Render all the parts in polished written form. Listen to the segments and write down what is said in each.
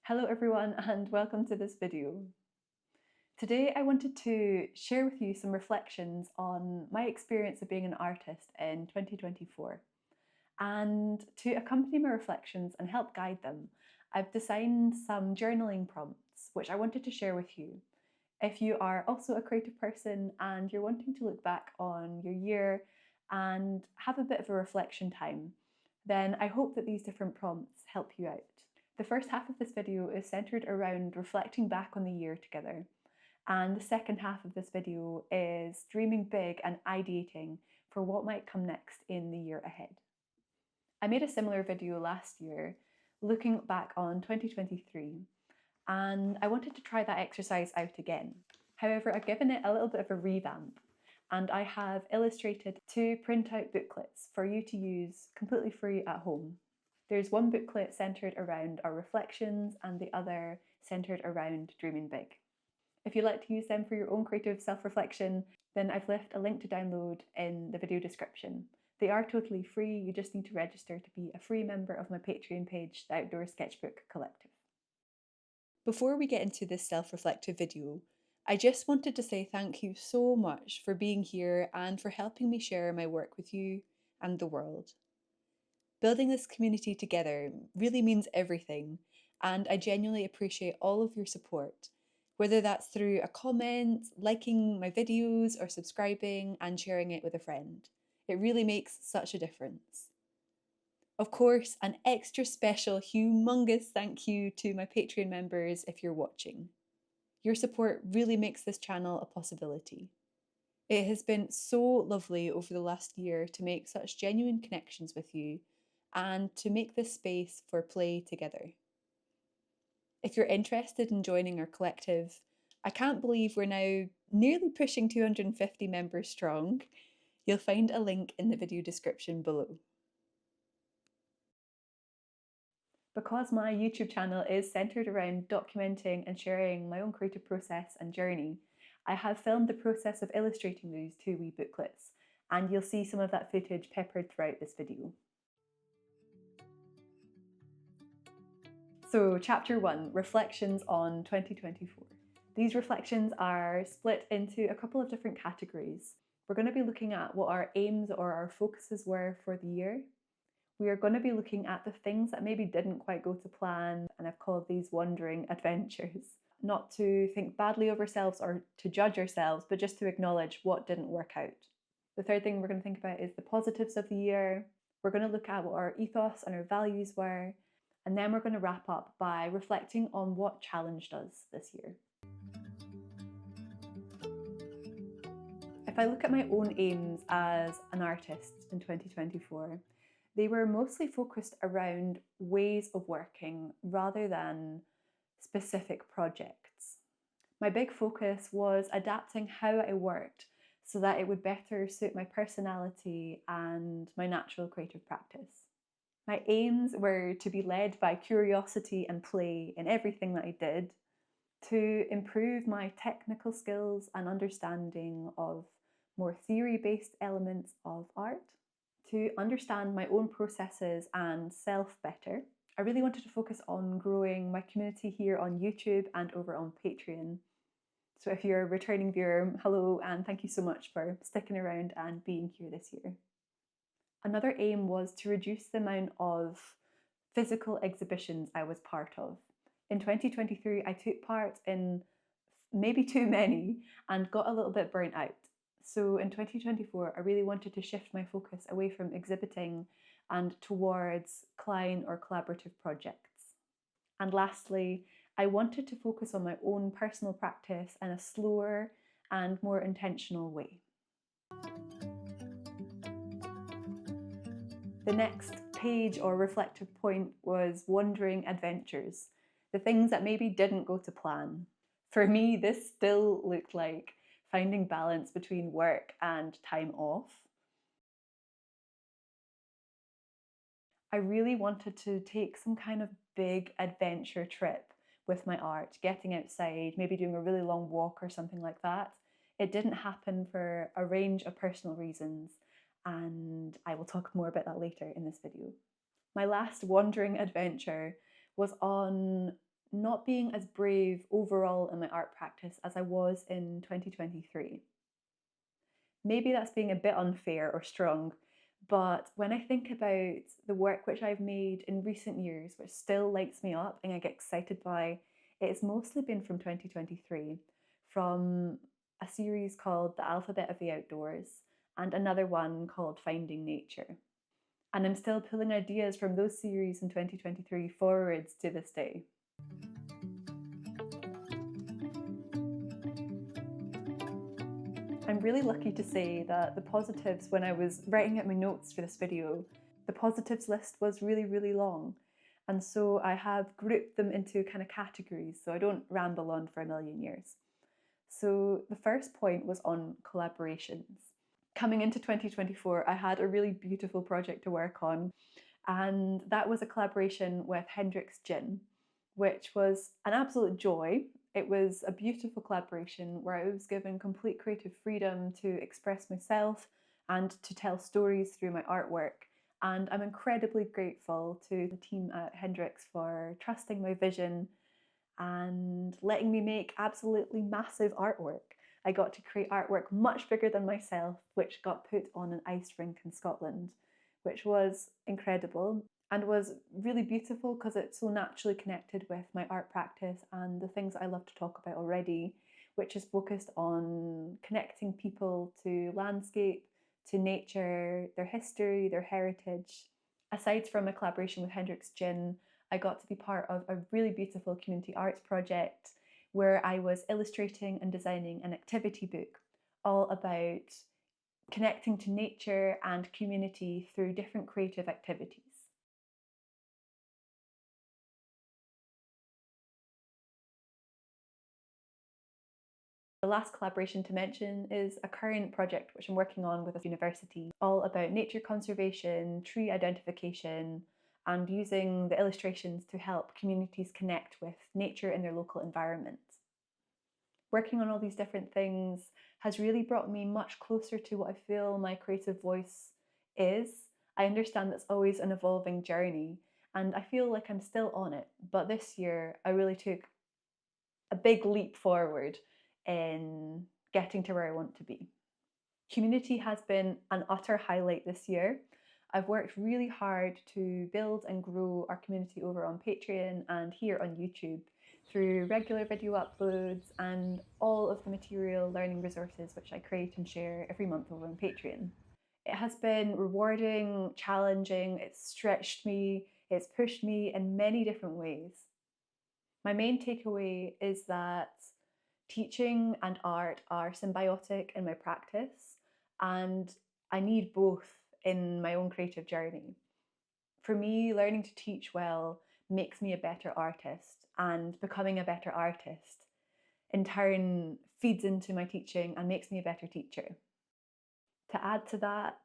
Hello everyone and welcome to this video. Today I wanted to share with you some reflections on my experience of being an artist in 2024. And to accompany my reflections and help guide them, I've designed some journaling prompts which I wanted to share with you. If you are also a creative person and you're wanting to look back on your year and have a bit of a reflection time, then I hope that these different prompts help you out. The first half of this video is centered around reflecting back on the year together, and the second half of this video is dreaming big and ideating for what might come next in the year ahead. I made a similar video last year looking back on 2023, and I wanted to try that exercise out again. However, I've given it a little bit of a revamp, and I have illustrated 2 printout booklets for you to use completely free at home. There's one booklet centered around our reflections and the other centered around dreaming big. If you'd like to use them for your own creative self-reflection, then I've left a link to download in the video description. They are totally free, you just need to register to be a free member of my Patreon page, the Outdoor Sketchbook Collective. Before we get into this self-reflective video, I just wanted to say thank you so much for being here and for helping me share my work with you and the world. Building this community together really means everything, and I genuinely appreciate all of your support, whether that's through a comment, liking my videos, or subscribing and sharing it with a friend. It really makes such a difference. Of course, an extra special, humongous thank you to my Patreon members if you're watching. Your support really makes this channel a possibility. It has been so lovely over the last year to make such genuine connections with you and to make this space for play together. If you're interested in joining our collective, I can't believe we're now nearly pushing 250 members strong. You'll find a link in the video description below. Because my YouTube channel is centered around documenting and sharing my own creative process and journey, I have filmed the process of illustrating these 2 wee booklets, and you'll see some of that footage peppered throughout this video. So, Chapter 1, Reflections on 2024. These reflections are split into a couple of different categories. We're going to be looking at what our aims or our focuses were for the year. We are going to be looking at the things that maybe didn't quite go to plan, and I've called these wandering adventures. Not to think badly of ourselves or to judge ourselves, but just to acknowledge what didn't work out. The third thing we're going to think about is the positives of the year. We're going to look at what our ethos and our values were, and then we're going to wrap up by reflecting on what challenged us this year. If I look at my own aims as an artist in 2024, they were mostly focused around ways of working rather than specific projects. My big focus was adapting how I worked so that it would better suit my personality and my natural creative practice. My aims were to be led by curiosity and play in everything that I did, to improve my technical skills and understanding of more theory-based elements of art, to understand my own processes and self better. I really wanted to focus on growing my community here on YouTube and over on Patreon. So if you're a returning viewer, hello and thank you so much for sticking around and being here this year. Another aim was to reduce the amount of physical exhibitions I was part of. In 2023, I took part in maybe too many and got a little bit burnt out. So in 2024, I really wanted to shift my focus away from exhibiting and towards client or collaborative projects. And lastly, I wanted to focus on my own personal practice in a slower and more intentional way. The next page or reflective point was wandering adventures, the things that maybe didn't go to plan. For me, this still looked like finding balance between work and time off. I really wanted to take some kind of big adventure trip with my art, getting outside, maybe doing a really long walk or something like that. It didn't happen for a range of personal reasons, and I will talk more about that later in this video. My last wandering adventure was on not being as brave overall in my art practice as I was in 2023. Maybe that's being a bit unfair or strong, but when I think about the work which I've made in recent years, which still lights me up and I get excited by, it's mostly been from 2023, from a series called The Alphabet of the Outdoors and another one called Finding Nature. And I'm still pulling ideas from those series in 2023 forwards to this day. I'm really lucky to say that the positives, when I was writing out my notes for this video, the positives list was really long. And so I have grouped them into kind of categories so I don't ramble on for a million years. So the first point was on collaborations. Coming into 2024, I had a really beautiful project to work on, and that was a collaboration with Hendrick's Gin, which was an absolute joy. It was a beautiful collaboration where I was given complete creative freedom to express myself and to tell stories through my artwork. And I'm incredibly grateful to the team at Hendrick's for trusting my vision and letting me make absolutely massive artwork. I got to create artwork much bigger than myself, which got put on an ice rink in Scotland, which was incredible and was really beautiful because it's so naturally connected with my art practice and the things I love to talk about already, which is focused on connecting people to landscape, to nature, their history, their heritage. Aside from a collaboration with Hendrick's Gin, I got to be part of a really beautiful community arts project where I was illustrating and designing an activity book all about connecting to nature and community through different creative activities. The last collaboration to mention is a current project which I'm working on with a university, all about nature conservation, tree identification, and using the illustrations to help communities connect with nature in their local environment. Working on all these different things has really brought me much closer to what I feel my creative voice is. I understand that's always an evolving journey, and I feel like I'm still on it, but this year I really took a big leap forward in getting to where I want to be. Community has been an utter highlight this year. I've worked really hard to build and grow our community over on Patreon and here on YouTube through regular video uploads and all of the material learning resources which I create and share every month over on Patreon. It has been rewarding, challenging, it's stretched me, it's pushed me in many different ways. My main takeaway is that teaching and art are symbiotic in my practice, and I need both in my own creative journey. For me, learning to teach well makes me a better artist, and becoming a better artist in turn feeds into my teaching and makes me a better teacher. To add to that,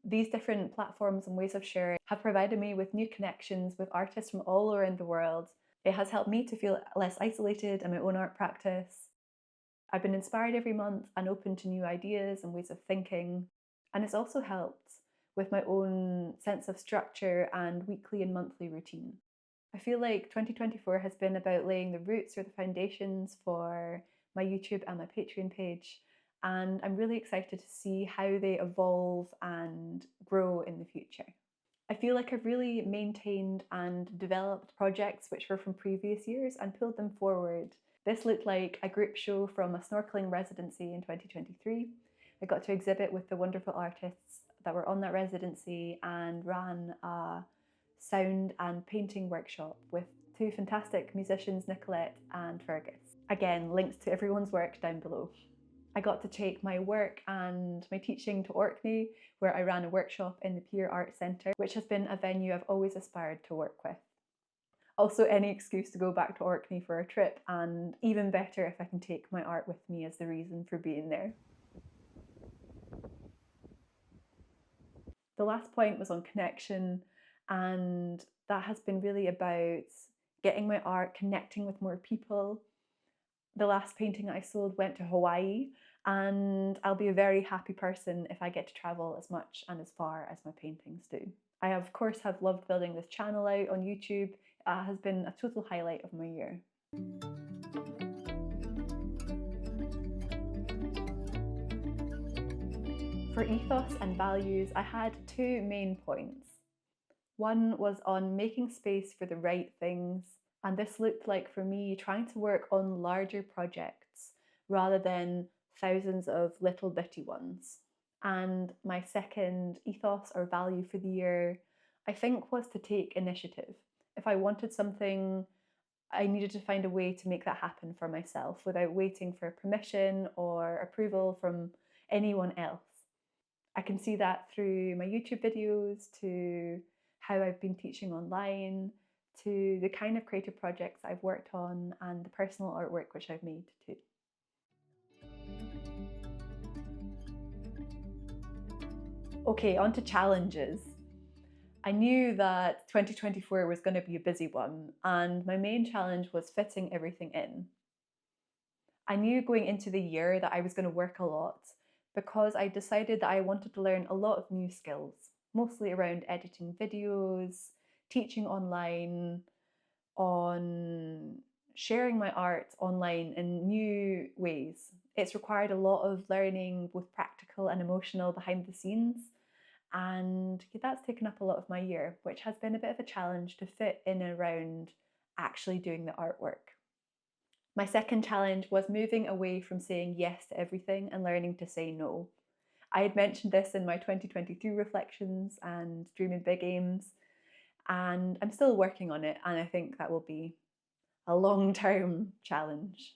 these different platforms and ways of sharing have provided me with new connections with artists from all around the world. It has helped me to feel less isolated in my own art practice. I've been inspired every month and open to new ideas and ways of thinking. And it's also helped with my own sense of structure and weekly and monthly routine. I feel like 2024 has been about laying the roots or the foundations for my YouTube and my Patreon page. And I'm really excited to see how they evolve and grow in the future. I feel like I've really maintained and developed projects which were from previous years and pulled them forward. This looked like a group show from a snorkeling residency in 2023. I got to exhibit with the wonderful artists that were on that residency and ran a sound and painting workshop with two fantastic musicians, Nicolette and Fergus. Again, links to everyone's work down below. I got to take my work and my teaching to Orkney, where I ran a workshop in the Pier Art Centre, which has been a venue I've always aspired to work with. Also, any excuse to go back to Orkney for a trip, and even better if I can take my art with me as the reason for being there. The last point was on connection, and that has been really about getting my art connecting with more people. The last painting I sold went to Hawaii, and I'll be a very happy person if I get to travel as much and as far as my paintings do. I of course have loved building this channel out on YouTube. It has been a total highlight of my year. For ethos and values, I had two main points. One was on making space for the right things, and this looked like for me trying to work on larger projects rather than thousands of little bitty ones. And my second ethos or value for the year, I think, was to take initiative. If I wanted something, I needed to find a way to make that happen for myself without waiting for permission or approval from anyone else. I can see that through my YouTube videos, to how I've been teaching online, to the kind of creative projects I've worked on, and the personal artwork which I've made too. Okay, on to challenges. I knew that 2024 was going to be a busy one, and my main challenge was fitting everything in. I knew going into the year that I was going to work a lot because I decided that I wanted to learn a lot of new skills, mostly around editing videos, teaching online, on sharing my art online in new ways. It's required a lot of learning, both practical and emotional, behind the scenes. And that's taken up a lot of my year, which has been a bit of a challenge to fit in and around actually doing the artwork. My second challenge was moving away from saying yes to everything and learning to say no. I had mentioned this in my 2023 reflections and dreaming big aims, and I'm still working on it, and I think that will be a long-term challenge.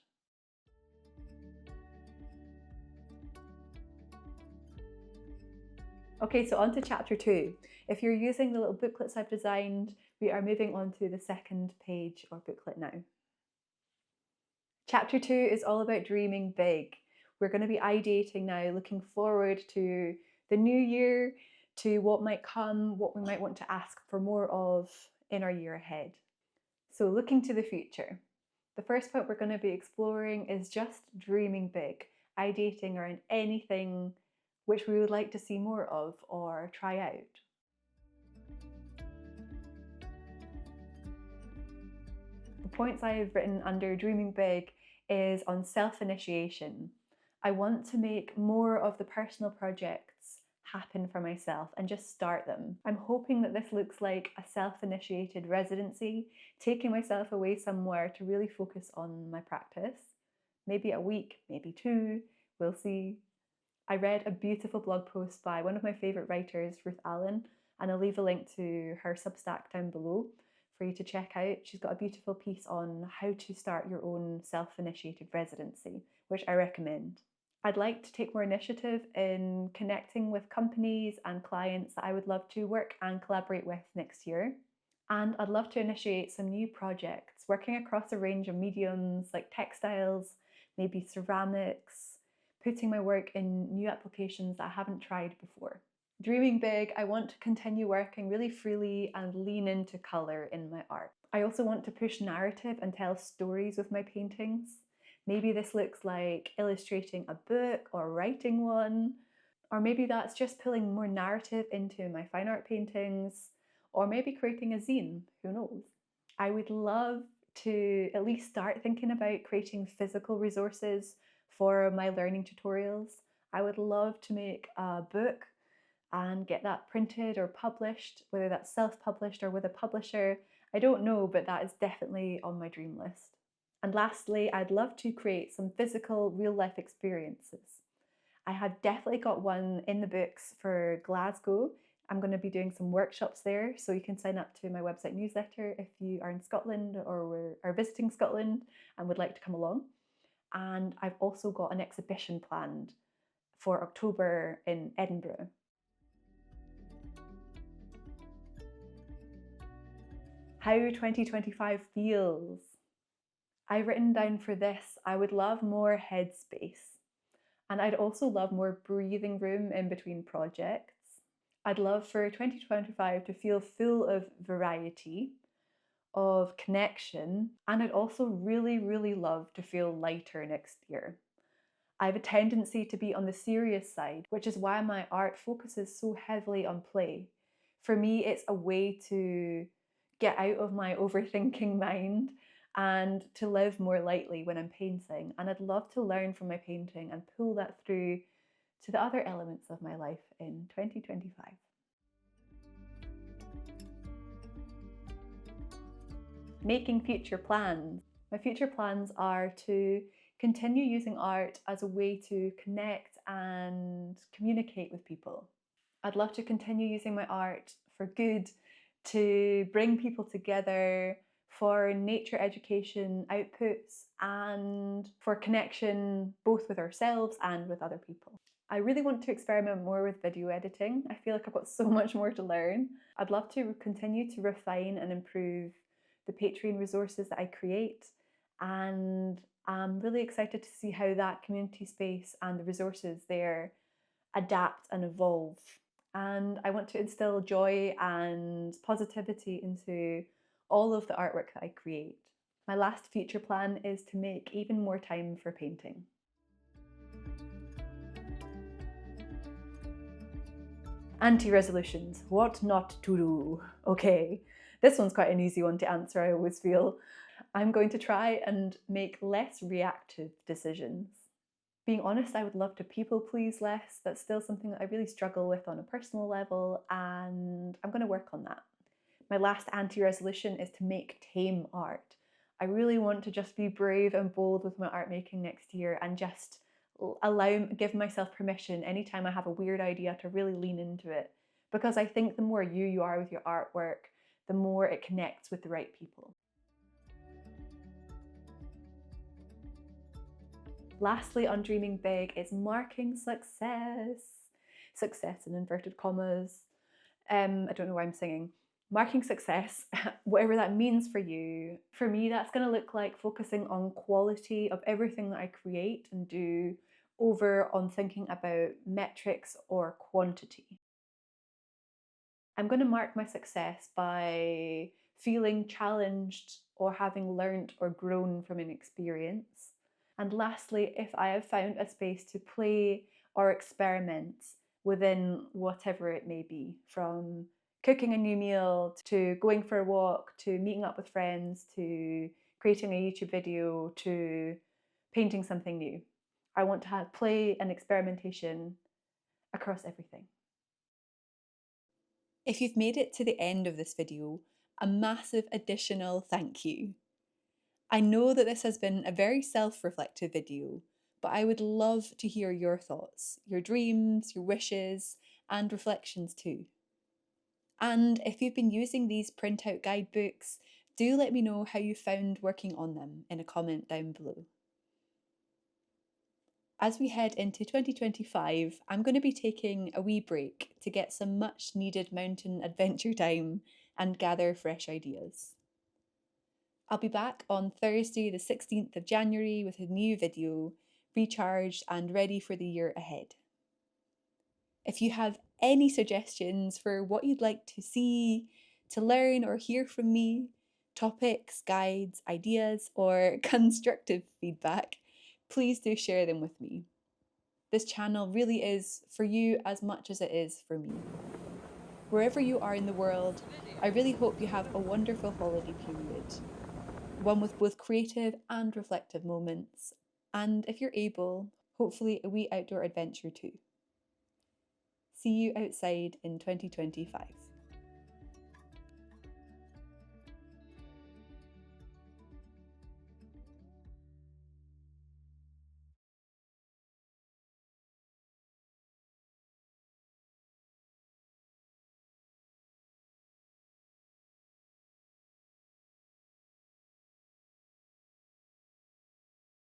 Okay, so on to chapter 2. If you're using the little booklets I've designed, we are moving on to the second page or booklet now. Chapter 2 is all about dreaming big. We're going to be ideating now, looking forward to the new year, to what might come, what we might want to ask for more of in our year ahead. So looking to the future. The first point we're going to be exploring is just dreaming big, ideating around anything which we would like to see more of or try out. The points I have written under dreaming big is on self-initiation. I want to make more of the personal projects happen for myself and just start them. I'm hoping that this looks like a self-initiated residency, taking myself away somewhere to really focus on my practice. Maybe a week, maybe 2, we'll see. I read a beautiful blog post by one of my favourite writers, Ruth Allen, and I'll leave a link to her Substack down below for you to check out. She's got a beautiful piece on how to start your own self-initiated residency, which I recommend. I'd like to take more initiative in connecting with companies and clients that I would love to work and collaborate with next year. And I'd love to initiate some new projects, working across a range of mediums like textiles, maybe ceramics, putting my work in new applications that I haven't tried before. Dreaming big, I want to continue working really freely and lean into colour in my art. I also want to push narrative and tell stories with my paintings. Maybe this looks like illustrating a book or writing one, or maybe that's just pulling more narrative into my fine art paintings, or maybe creating a zine, who knows. I would love to at least start thinking about creating physical resources for my learning tutorials. I would love to make a book and get that printed or published, whether that's self-published or with a publisher. I don't know, but that is definitely on my dream list. And lastly, I'd love to create some physical real-life experiences. I have definitely got one in the books for Glasgow. I'm going to be doing some workshops there, so you can sign up to my website newsletter if you are in Scotland or are visiting Scotland and would like to come along. And I've also got an exhibition planned for October in Edinburgh. How 2025 feels. I've written down for this, I would love more headspace. And I'd also love more breathing room in between projects. I'd love for 2025 to feel full of variety, of connection, and I'd also really love to feel lighter next year. I have a tendency to be on the serious side, which is why my art focuses so heavily on play. For me, it's a way to get out of my overthinking mind and to live more lightly when I'm painting. And I'd love to learn from my painting and pull that through to the other elements of my life in 2025. Making future plans. My future plans are to continue using art as a way to connect and communicate with people. I'd love to continue using my art for good, to bring people together, for nature education outputs, and for connection both with ourselves and with other people. I really want to experiment more with video editing. I feel like I've got so much more to learn. I'd love to continue to refine and improve the Patreon resources that I create, and I'm really excited to see how that community space and the resources there adapt and evolve. And I want to instill joy and positivity into all of the artwork that I create. My last future plan is to make even more time for painting. Anti-resolutions, what not to do. Okay, this one's quite an easy one to answer, I always feel. I'm going to try and make less reactive decisions. Being honest, I would love to people please less. That's still something that I really struggle with on a personal level, and I'm going to work on that. My last anti-resolution is to make tame art. I really want to just be brave and bold with my art making next year and just give myself permission anytime I have a weird idea to really lean into it. Because I think the more you are with your artwork, the more it connects with the right people. Lastly, on dreaming big is marking success. Success in inverted commas. I don't know why I'm singing. Marking success, whatever that means for you. For me, that's going to look like focusing on quality of everything that I create and do over on thinking about metrics or quantity. I'm going to mark my success by feeling challenged or having learnt or grown from an experience. And lastly, if I have found a space to play or experiment within whatever it may be, from cooking a new meal to going for a walk to meeting up with friends to creating a YouTube video to painting something new. I want to have play and experimentation across everything. If you've made it to the end of this video, a massive additional thank you. I know that this has been a very self-reflective video, but I would love to hear your thoughts, your dreams, your wishes, and reflections too. And if you've been using these printout guidebooks, do let me know how you found working on them in a comment down below. As we head into 2025, I'm going to be taking a wee break to get some much needed mountain adventure time and gather fresh ideas. I'll be back on Thursday the 16th of January with a new video, recharged and ready for the year ahead. If you have any suggestions for what you'd like to see, to learn or hear from me, topics, guides, ideas, or constructive feedback, please do share them with me. This channel really is for you as much as it is for me. Wherever you are in the world, I really hope you have a wonderful holiday period. One with both creative and reflective moments, and if you're able, hopefully a wee outdoor adventure too. See you outside in 2025.